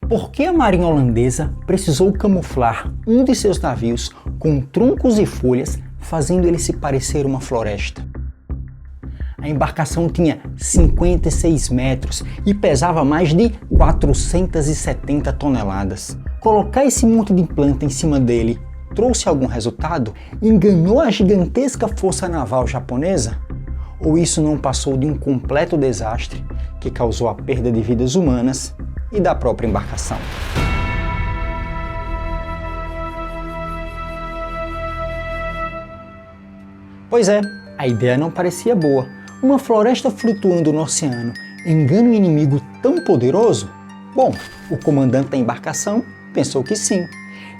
Por que a marinha holandesa precisou camuflar um de seus navios com troncos e folhas, fazendo ele se parecer uma floresta? A embarcação tinha 56 metros e pesava mais de 470 toneladas. Colocar esse monte de planta em cima dele trouxe algum resultado? Enganou a gigantesca força naval japonesa? Ou isso não passou de um completo desastre que causou a perda de vidas humanas e da própria embarcação? Pois é, a ideia não parecia boa. Uma floresta flutuando no oceano engana um inimigo tão poderoso? Bom, o comandante da embarcação pensou que sim.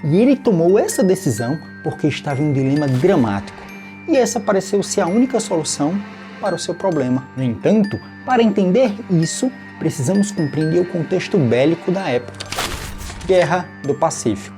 E ele tomou essa decisão porque estava em um dilema dramático. E essa pareceu ser a única solução para o seu problema. No entanto, para entender isso, precisamos compreender o contexto bélico da época. Guerra do Pacífico.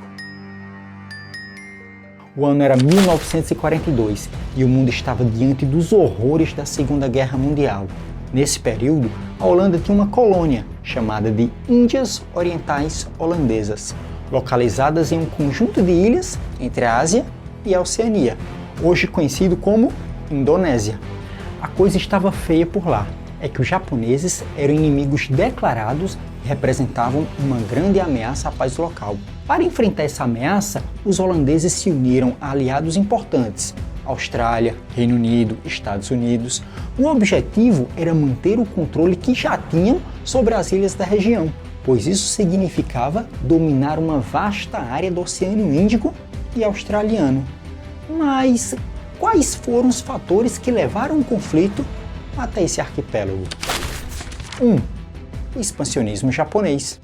O ano era 1942 e o mundo estava diante dos horrores da Segunda Guerra Mundial. Nesse período, a Holanda tinha uma colônia chamada de Índias Orientais Holandesas, localizadas em um conjunto de ilhas entre a Ásia e a Oceania, hoje conhecido como Indonésia. A coisa estava feia por lá. É que os japoneses eram inimigos declarados e representavam uma grande ameaça à paz local. Para enfrentar essa ameaça, os holandeses se uniram a aliados importantes, Austrália, Reino Unido, Estados Unidos. O objetivo era manter o controle que já tinham sobre as ilhas da região, pois isso significava dominar uma vasta área do Oceano Índico e Australiano. Mas quais foram os fatores que levaram o conflito até esse arquipélago? 1. O expansionismo japonês.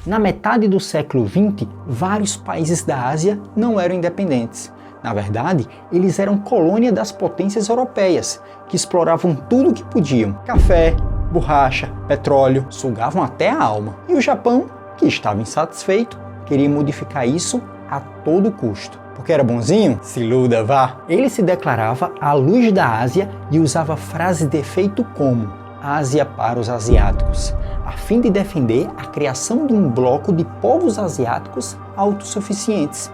Na metade do século XX, vários países da Ásia não eram independentes. Na verdade, eles eram colônia das potências europeias, que exploravam tudo o que podiam: café, borracha, petróleo, sugavam até a alma. E o Japão, que estava insatisfeito, queria modificar isso a todo custo. Porque era bonzinho? Se iluda, vá! Ele se declarava a luz da Ásia e usava frases de efeito como Ásia para os asiáticos, a fim de defender a criação de um bloco de povos asiáticos autossuficientes.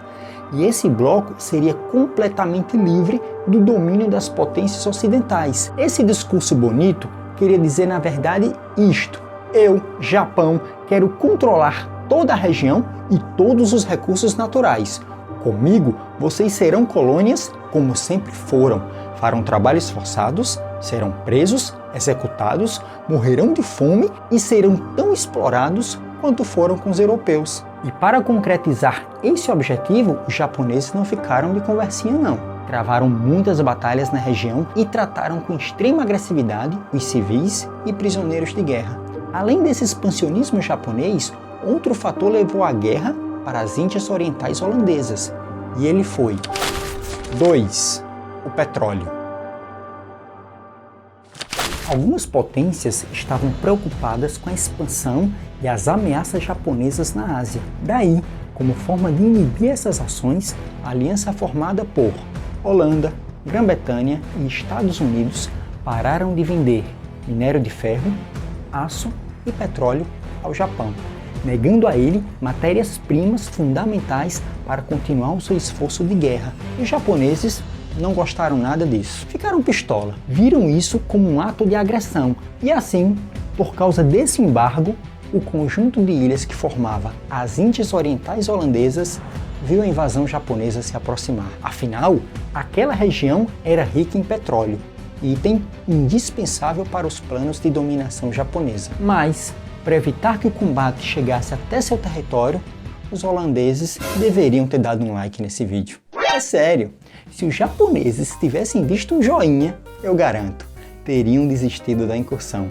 E esse bloco seria completamente livre do domínio das potências ocidentais. Esse discurso bonito queria dizer, na verdade, isto: eu, Japão, quero controlar toda a região e todos os recursos naturais. Comigo, vocês serão colônias como sempre foram, farão trabalhos forçados, serão presos, executados, morrerão de fome e serão tão explorados quanto foram com os europeus. E para concretizar esse objetivo, os japoneses não ficaram de conversinha não. Travaram muitas batalhas na região e trataram com extrema agressividade os civis e prisioneiros de guerra. Além desse expansionismo japonês, outro fator levou a guerra para as Índias Orientais Holandesas, e ele foi 2. O petróleo. Algumas potências estavam preocupadas com a expansão e as ameaças japonesas na Ásia. Daí, como forma de inibir essas ações, a aliança formada por Holanda, Grã-Bretanha e Estados Unidos pararam de vender minério de ferro, aço e petróleo ao Japão, negando a ele matérias-primas fundamentais para continuar o seu esforço de guerra. E os japoneses não gostaram nada disso. Ficaram pistola, viram isso como um ato de agressão e assim, por causa desse embargo, o conjunto de ilhas que formava as Índias Orientais Holandesas viu a invasão japonesa se aproximar. Afinal, aquela região era rica em petróleo, item indispensável para os planos de dominação japonesa. Mas, para evitar que o combate chegasse até seu território, os holandeses deveriam ter dado um like nesse vídeo. É sério, se os japoneses tivessem visto um joinha, eu garanto, teriam desistido da incursão.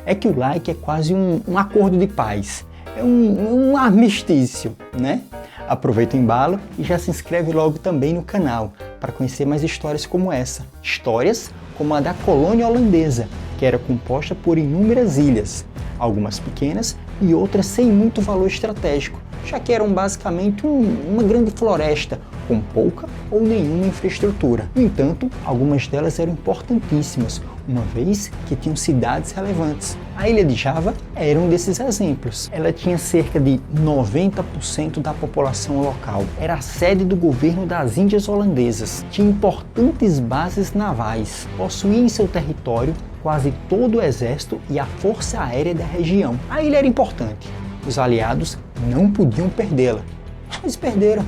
É que o like é quase um acordo de paz, é um armistício, né? Aproveita o embalo e já se inscreve logo também no canal para conhecer mais histórias como essa. Histórias como a da colônia holandesa, que era composta por inúmeras ilhas, algumas pequenas e outras sem muito valor estratégico, já que eram basicamente uma grande floresta com pouca ou nenhuma infraestrutura. No entanto, algumas delas eram importantíssimas, uma vez que tinham cidades relevantes. A ilha de Java era um desses exemplos. Ela tinha cerca de 90% da população local. Era a sede do governo das Índias Holandesas. Tinha importantes bases navais. Possuía em seu território quase todo o exército e a força aérea da região. A ilha era importante. Os aliados não podiam perdê-la. Mas perderam.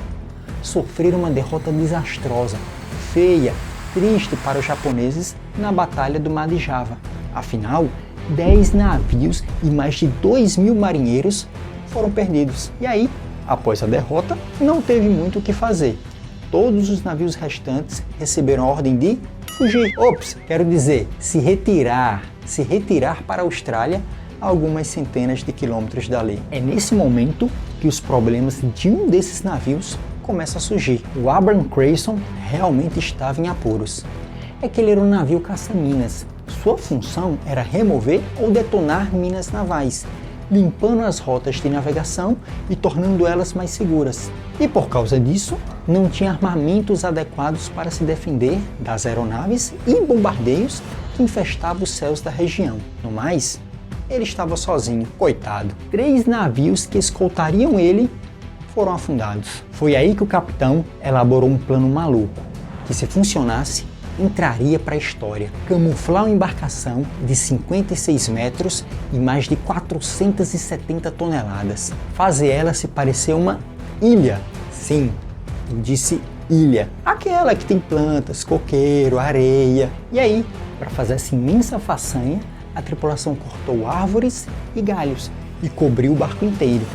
Sofreram uma derrota desastrosa, feia, triste para os japoneses na Batalha do Mar de Java. Afinal, 10 navios e mais de 2.000 marinheiros foram perdidos. E aí, após a derrota, não teve muito o que fazer. Todos os navios restantes receberam a ordem de fugir. Quero dizer, se retirar para a Austrália, a algumas centenas de quilômetros dali. É nesse momento que os problemas de um desses navios começam a surgir. O Abraham Crayson realmente estava em apuros. É que ele era um navio caça-minas. Sua função era remover ou detonar minas navais, limpando as rotas de navegação e tornando elas mais seguras. E por causa disso, não tinha armamentos adequados para se defender das aeronaves e bombardeios que infestavam os céus da região. No mais, ele estava sozinho, coitado. 3 navios que escoltariam ele foram afundados. Foi aí que o capitão elaborou um plano maluco, que se funcionasse, entraria para a história. Camuflar uma embarcação de 56 metros e mais de 470 toneladas. Fazer ela se parecer uma ilha. Sim, eu disse ilha. Aquela que tem plantas, coqueiro, areia. E aí, para fazer essa imensa façanha, a tripulação cortou árvores e galhos e cobriu o barco inteiro.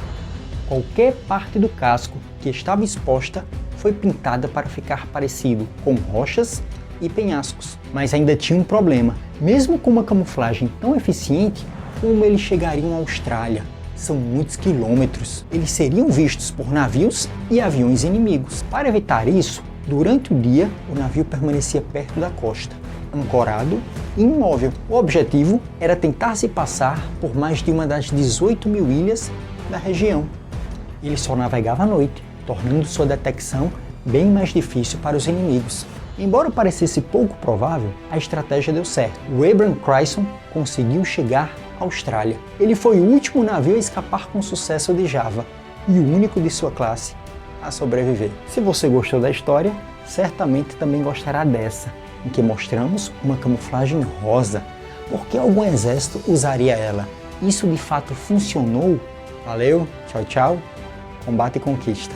Qualquer parte do casco que estava exposta foi pintada para ficar parecido com rochas e penhascos. Mas ainda tinha um problema. Mesmo com uma camuflagem tão eficiente, como eles chegariam à Austrália? São muitos quilômetros. Eles seriam vistos por navios e aviões inimigos. Para evitar isso, durante o dia, o navio permanecia perto da costa, ancorado e imóvel. O objetivo era tentar se passar por mais de uma das 18.000 ilhas da região. Ele só navegava à noite, tornando sua detecção bem mais difícil para os inimigos. Embora parecesse pouco provável, a estratégia deu certo. O Abraham Crayson conseguiu chegar à Austrália. Ele foi o último navio a escapar com sucesso de Java e o único de sua classe a sobreviver. Se você gostou da história, certamente também gostará dessa, em que mostramos uma camuflagem rosa. Por que algum exército usaria ela? Isso de fato funcionou? Valeu, tchau, tchau, combate e conquista.